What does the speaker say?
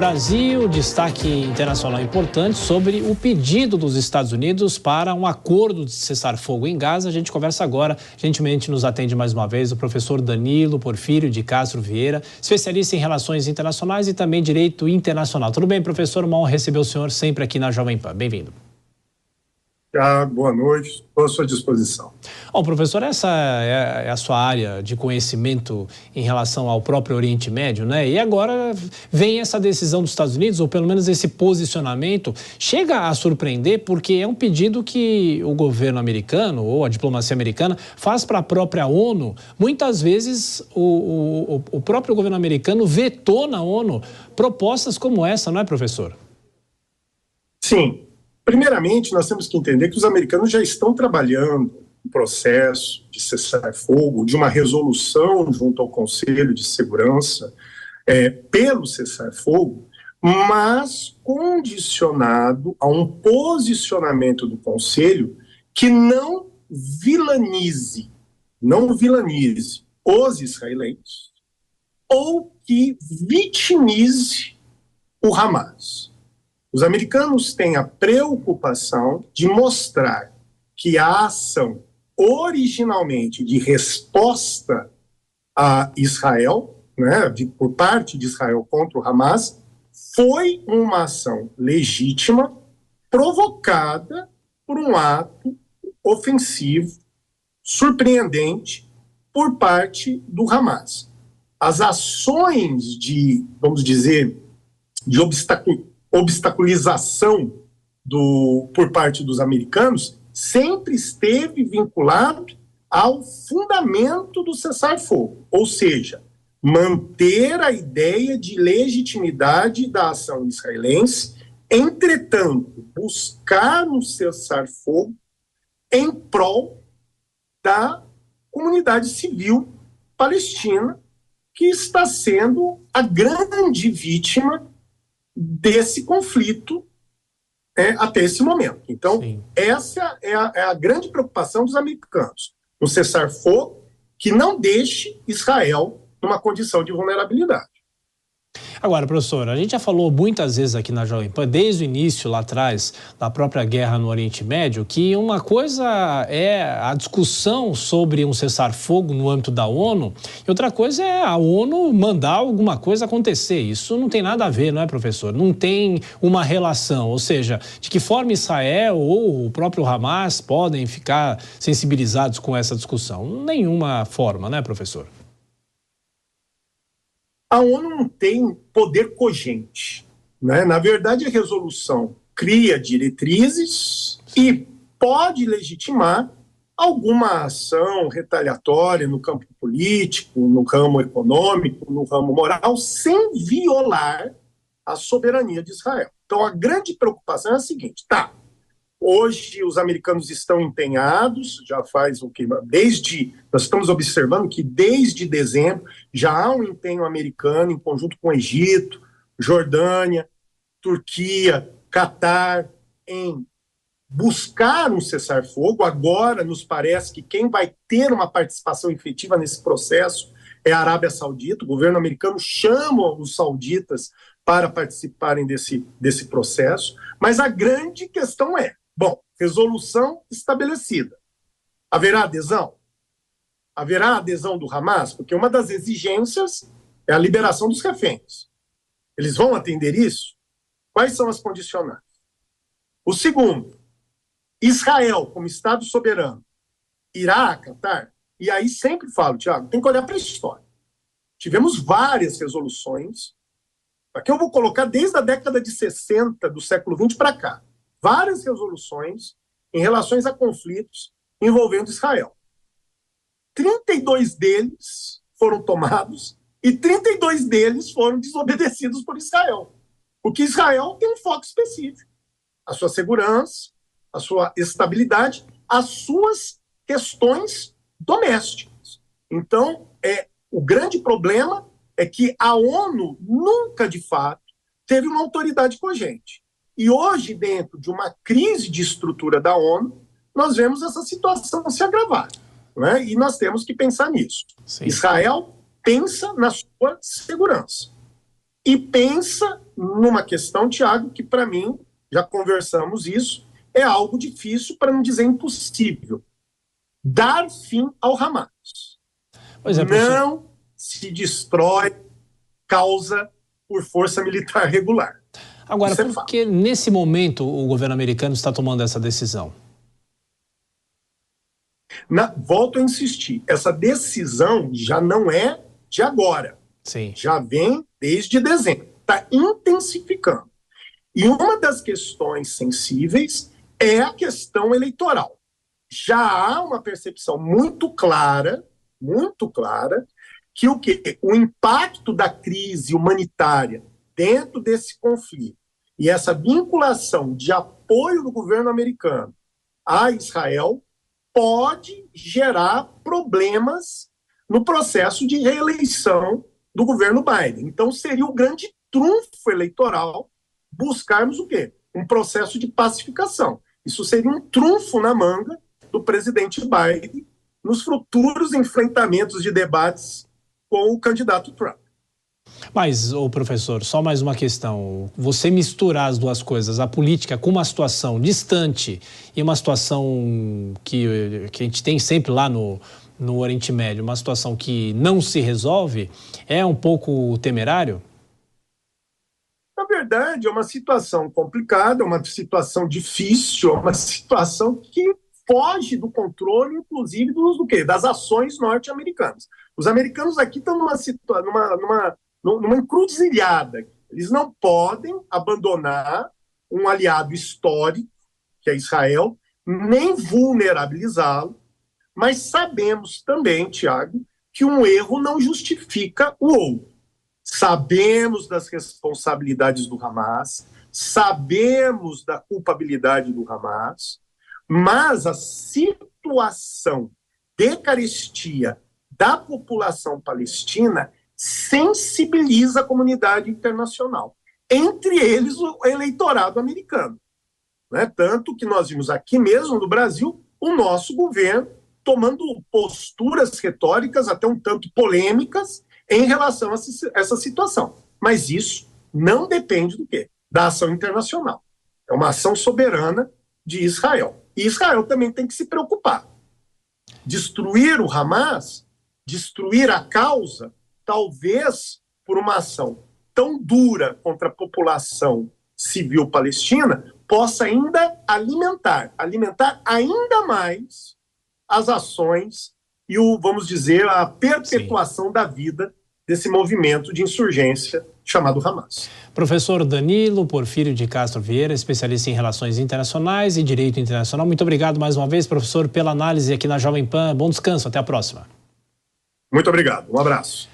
Brasil, destaque internacional importante sobre o pedido dos Estados Unidos para um acordo de cessar-fogo em Gaza. A gente conversa agora, gentilmente nos atende mais uma vez o professor Danilo Porfírio de Castro Vieira, especialista em relações internacionais e também direito internacional. Tudo bem, professor? Uma honra receber o senhor sempre aqui na Jovem Pan. Bem-vindo. Boa noite, estou à sua disposição. Bom, professor, essa é a sua área de conhecimento em relação ao próprio Oriente Médio, né? E agora vem essa decisão dos Estados Unidos, ou pelo menos esse posicionamento, chega a surpreender porque é um pedido que o governo americano ou a diplomacia americana faz para a própria ONU. Muitas vezes o próprio governo americano vetou na ONU propostas como essa, não é, professor? Sim. Primeiramente, nós temos que entender que os americanos já estão trabalhando no processo de cessar-fogo, de uma resolução junto ao Conselho de Segurança pelo cessar-fogo, mas condicionado a um posicionamento do Conselho que não vilanize os israelenses ou que vitimize o Hamas. Os americanos têm a preocupação de mostrar que a ação originalmente de resposta a Israel, né, por parte de Israel contra o Hamas, foi uma ação legítima provocada por um ato ofensivo, surpreendente, por parte do Hamas. As ações de, vamos dizer, de obstaculização por parte dos americanos sempre esteve vinculado ao fundamento do cessar-fogo, ou seja, manter a ideia de legitimidade da ação israelense, entretanto, buscar um cessar-fogo em prol da comunidade civil palestina, que está sendo a grande vítima desse conflito até esse momento. Então, sim, essa é a grande preocupação dos americanos, um cessar-fogo que não deixe Israel numa condição de vulnerabilidade. Agora, professor, a gente já falou muitas vezes aqui na Jovem Pan, desde o início lá atrás da própria guerra no Oriente Médio, que uma coisa é a discussão sobre um cessar-fogo no âmbito da ONU e outra coisa é a ONU mandar alguma coisa acontecer. Isso não tem nada a ver, não é, professor? Não tem uma relação, ou seja, de que forma Israel ou o próprio Hamas podem ficar sensibilizados com essa discussão? Nenhuma forma, né, professor? A ONU não tem poder cogente, né? Na verdade, a resolução cria diretrizes e pode legitimar alguma ação retaliatória no campo político, no ramo econômico, no ramo moral, sem violar a soberania de Israel. Então, a grande preocupação é a seguinte, hoje os americanos estão empenhados, já faz nós estamos observando que desde dezembro já há um empenho americano em conjunto com Egito, Jordânia, Turquia, Catar, em buscar um cessar-fogo. Agora nos parece que quem vai ter uma participação efetiva nesse processo é a Arábia Saudita. O governo americano chama os sauditas para participarem desse processo, mas a grande questão é, resolução estabelecida. Haverá adesão? Haverá adesão do Hamas? Porque uma das exigências é a liberação dos reféns. Eles vão atender isso? Quais são as condicionantes? O segundo, Israel, como Estado soberano, irá acatar? E aí sempre falo, Tiago, tem que olhar para a história. Tivemos várias resoluções, aqui eu vou colocar desde a década de 60 do século XX para cá, várias resoluções em relações a conflitos envolvendo Israel. 32 deles foram tomados e 32 deles foram desobedecidos por Israel. Porque Israel tem um foco específico. A sua segurança, a sua estabilidade, as suas questões domésticas. Então, o grande problema é que a ONU nunca, de fato, teve uma autoridade cogente. E hoje, dentro de uma crise de estrutura da ONU, nós vemos essa situação se agravar, né? E nós temos que pensar nisso. Sim. Israel pensa na sua segurança. e pensa numa questão, Tiago, que para mim, já conversamos isso, é algo difícil, para não dizer impossível. Dar fim ao Hamas. Pois é, não se destrói causa por força militar regular. Agora, por que nesse momento o governo americano está tomando essa decisão? Volto a insistir, essa decisão já não é de agora. Sim. Já vem desde dezembro, está intensificando. E uma das questões sensíveis é a questão eleitoral. Já há uma percepção muito clara, que o impacto da crise humanitária dentro desse conflito e essa vinculação de apoio do governo americano a Israel pode gerar problemas no processo de reeleição do governo Biden. Então, seria o grande trunfo eleitoral buscarmos o quê? Um processo de pacificação. Isso seria um trunfo na manga do presidente Biden nos futuros enfrentamentos de debates com o candidato Trump. Mas, professor, só mais uma questão. Você misturar as duas coisas, a política com uma situação distante e uma situação que a gente tem sempre lá no Oriente Médio, uma situação que não se resolve, é um pouco temerário? Na verdade, é uma situação complicada, é uma situação difícil, é uma situação que foge do controle, inclusive, das ações norte-americanas. Os americanos aqui estão numa encruzilhada. Eles não podem abandonar um aliado histórico, que é Israel, nem vulnerabilizá-lo, mas sabemos também, Tiago, que um erro não justifica o outro. Sabemos das responsabilidades do Hamas, sabemos da culpabilidade do Hamas, mas a situação de carestia da população palestina sensibiliza a comunidade internacional, entre eles o eleitorado americano. Né? Tanto que nós vimos aqui mesmo no Brasil o nosso governo tomando posturas retóricas até um tanto polêmicas em relação a essa situação. Mas isso não depende do quê? Da ação internacional. É uma ação soberana de Israel. E Israel também tem que se preocupar. Destruir o Hamas, destruir a causa, talvez por uma ação tão dura contra a população civil palestina, possa ainda alimentar ainda mais as ações e vamos dizer, a perpetuação Sim. da vida desse movimento de insurgência chamado Hamas. Professor Danilo Porfírio de Castro Vieira, especialista em relações internacionais e direito internacional. Muito obrigado mais uma vez, professor, pela análise aqui na Jovem Pan. Bom descanso, até a próxima. Muito obrigado, um abraço.